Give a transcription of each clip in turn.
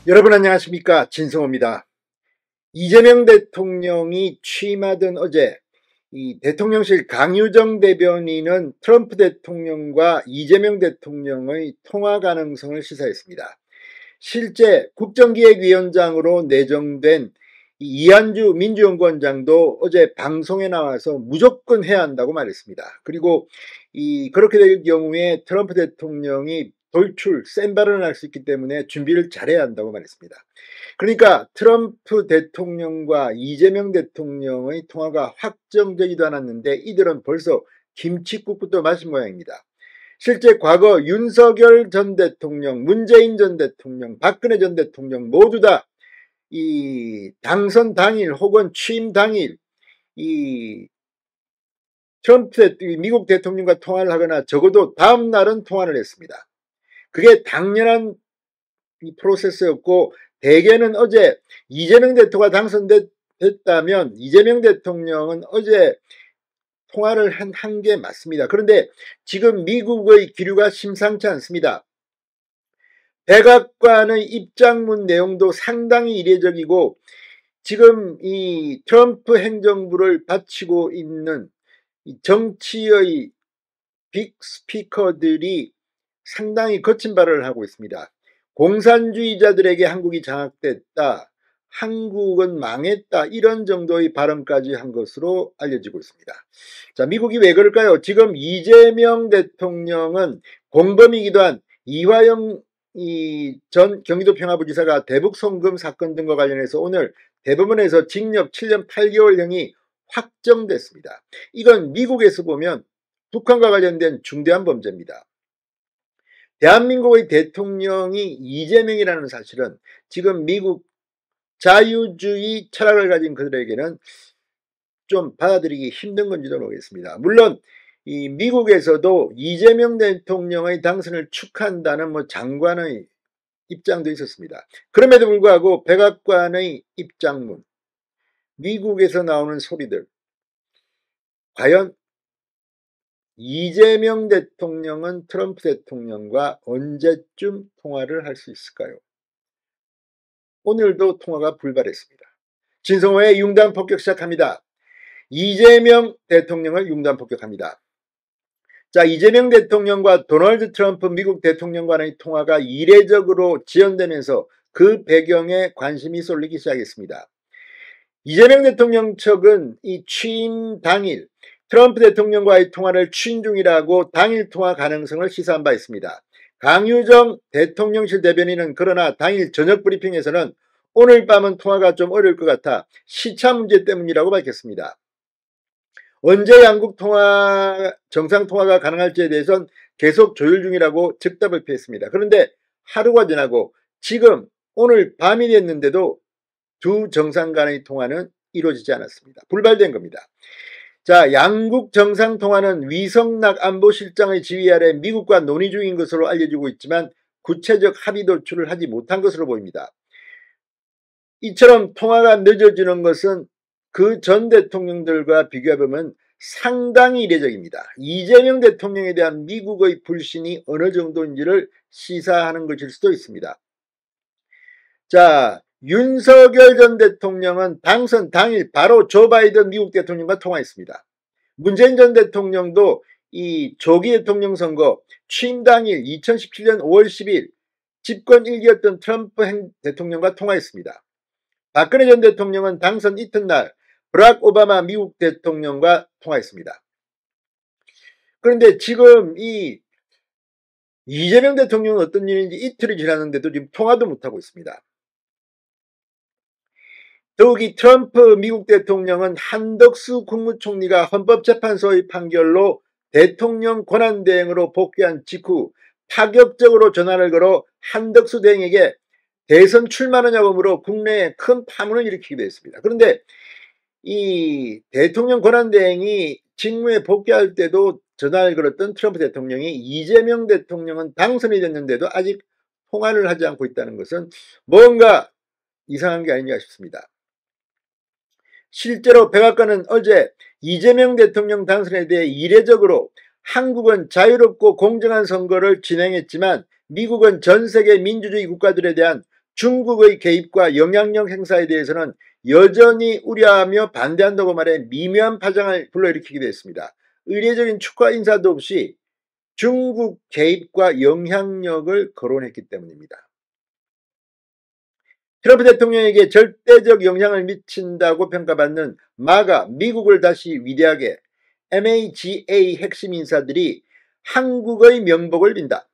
여러분 안녕하십니까, 진성호입니다. 이재명 대통령이 취임하던 어제 이 대통령실 강유정 대변인은 트럼프 대통령과 이재명 대통령의 통화 가능성을 시사했습니다. 실제 국정기획위원장으로 내정된 이한주 민주연구원장도 어제 방송에 나와서 무조건 해야 한다고 말했습니다. 그리고 그렇게 될 경우에 트럼프 대통령이 돌출, 센 발언을 할 수 있기 때문에 준비를 잘해야 한다고 말했습니다. 그러니까 트럼프 대통령과 이재명 대통령의 통화가 확정되지도 않았는데 이들은 벌써 김칫국부터 마신 모양입니다. 실제 과거 윤석열 전 대통령, 문재인 전 대통령, 박근혜 전 대통령 모두 다 이 당선 당일 혹은 취임 당일 이 트럼프 미국 대통령과 통화를 하거나 적어도 다음 날은 통화를 했습니다. 그게 당연한 이 프로세스였고, 대개는 어제 이재명 대통령가 당선됐다면 이재명 대통령은 어제 통화를 한 게 맞습니다. 그런데 지금 미국의 기류가 심상치 않습니다. 백악관의 입장문 내용도 상당히 이례적이고, 지금 이 트럼프 행정부를 바치고 있는 정치의 빅 스피커들이 상당히 거친 발언을 하고 있습니다. 공산주의자들에게 한국이 장악됐다, 한국은 망했다, 이런 정도의 발언까지 한 것으로 알려지고 있습니다. 자, 미국이 왜 그럴까요? 지금 이재명 대통령은 공범이기도 한 이화영 전 경기도 평화부지사가 대북 송금 사건 등과 관련해서 오늘 대법원에서 징역 7년 8개월형이 확정됐습니다. 이건 미국에서 보면 북한과 관련된 중대한 범죄입니다. 대한민국의 대통령이 이재명이라는 사실은 지금 미국 자유주의 철학을 가진 그들에게는 좀 받아들이기 힘든 건지도 모르겠습니다. 물론 이 미국에서도 이재명 대통령의 당선을 축하한다는 장관의 입장도 있었습니다. 그럼에도 불구하고 백악관의 입장문, 미국에서 나오는 소리들, 과연 이재명 대통령은 트럼프 대통령과 언제쯤 통화를 할 수 있을까요? 오늘도 통화가 불발했습니다. 진성호의 융단 폭격 시작합니다. 이재명 대통령을 융단 폭격합니다. 자, 이재명 대통령과 도널드 트럼프 미국 대통령 간의 통화가 이례적으로 지연되면서 그 배경에 관심이 쏠리기 시작했습니다. 이재명 대통령 측은 이 취임 당일 트럼프 대통령과의 통화를 추진 중이라고 당일 통화 가능성을 시사한 바 있습니다. 강유정 대통령실 대변인은 그러나 당일 저녁 브리핑에서는 오늘 밤은 통화가 좀 어려울 것 같아 시차 문제 때문이라고 밝혔습니다. 언제 양국 정상 통화가 가능할지에 대해서는 계속 조율 중이라고 즉답을 피했습니다. 그런데 하루가 지나고 지금 오늘 밤이 됐는데도 두 정상 간의 통화는 이루어지지 않았습니다. 불발된 겁니다. 자, 양국 정상통화는 위성락 안보실장의 지휘 아래 미국과 논의 중인 것으로 알려지고 있지만 구체적 합의 도출을 하지 못한 것으로 보입니다. 이처럼 통화가 늦어지는 것은 그 전 대통령들과 비교해보면 상당히 이례적입니다. 이재명 대통령에 대한 미국의 불신이 어느 정도인지를 시사하는 것일 수도 있습니다. 자, 윤석열 전 대통령은 당선 당일 바로 조 바이든 미국 대통령과 통화했습니다. 문재인 전 대통령도 이 조기 대통령 선거 취임 당일 2017년 5월 10일 집권 1기였던 트럼프 대통령과 통화했습니다. 박근혜 전 대통령은 당선 이튿날 버락 오바마 미국 대통령과 통화했습니다. 그런데 지금 이재명 대통령은 어떤 일인지 이틀이 지났는데도 지금 통화도 못하고 있습니다. 더욱이 트럼프 미국 대통령은 한덕수 국무총리가 헌법재판소의 판결로 대통령 권한대행으로 복귀한 직후 파격적으로 전화를 걸어 한덕수 대행에게 대선 출마하느냐고 물어 국내에 큰 파문을 일으키기도 했습니다. 그런데 이 대통령 권한대행이 직무에 복귀할 때도 전화를 걸었던 트럼프 대통령이 이재명 대통령은 당선이 됐는데도 아직 통화를 하지 않고 있다는 것은 뭔가 이상한 게 아니냐 싶습니다. 실제로 백악관은 어제 이재명 대통령 당선에 대해 이례적으로 한국은 자유롭고 공정한 선거를 진행했지만 미국은 전 세계 민주주의 국가들에 대한 중국의 개입과 영향력 행사에 대해서는 여전히 우려하며 반대한다고 말해 미묘한 파장을 불러일으키기도 했습니다. 의례적인 축하 인사도 없이 중국 개입과 영향력을 거론했기 때문입니다. 트럼프 대통령에게 절대적 영향을 미친다고 평가받는 마가 미국을 다시 위대하게 MAGA 핵심 인사들이 한국의 명복을 빈다.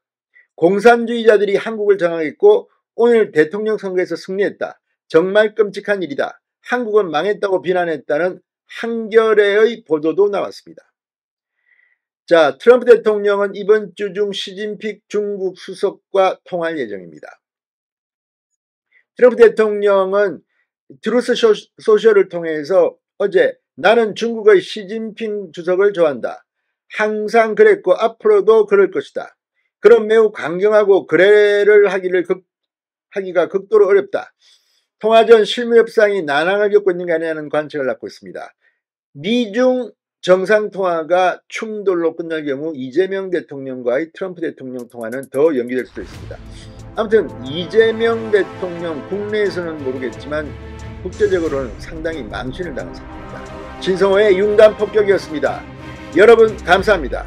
공산주의자들이 한국을 장악했고 오늘 대통령 선거에서 승리했다. 정말 끔찍한 일이다. 한국은 망했다고 비난했다는 한겨레의 보도도 나왔습니다. 자, 트럼프 대통령은 이번 주 중 시진핑 중국 수석과 통화할 예정입니다. 트럼프 대통령은 트루스 소셜을 통해서 어제 나는 중국의 시진핑 주석을 좋아한다. 항상 그랬고 앞으로도 그럴 것이다. 그런 매우 강경하고 거래를 하기가 극도로 어렵다. 통화 전 실무 협상이 난항을 겪고 있는 게 아니냐는 관측을 갖고 있습니다. 미중 정상통화가 충돌로 끝날 경우 이재명 대통령과의 트럼프 대통령 통화는 더 연기될 수도 있습니다. 아무튼 이재명 대통령 국내에서는 모르겠지만 국제적으로는 상당히 망신을 당한 상태입니다. 진성호의 융단 폭격이었습니다. 여러분 감사합니다.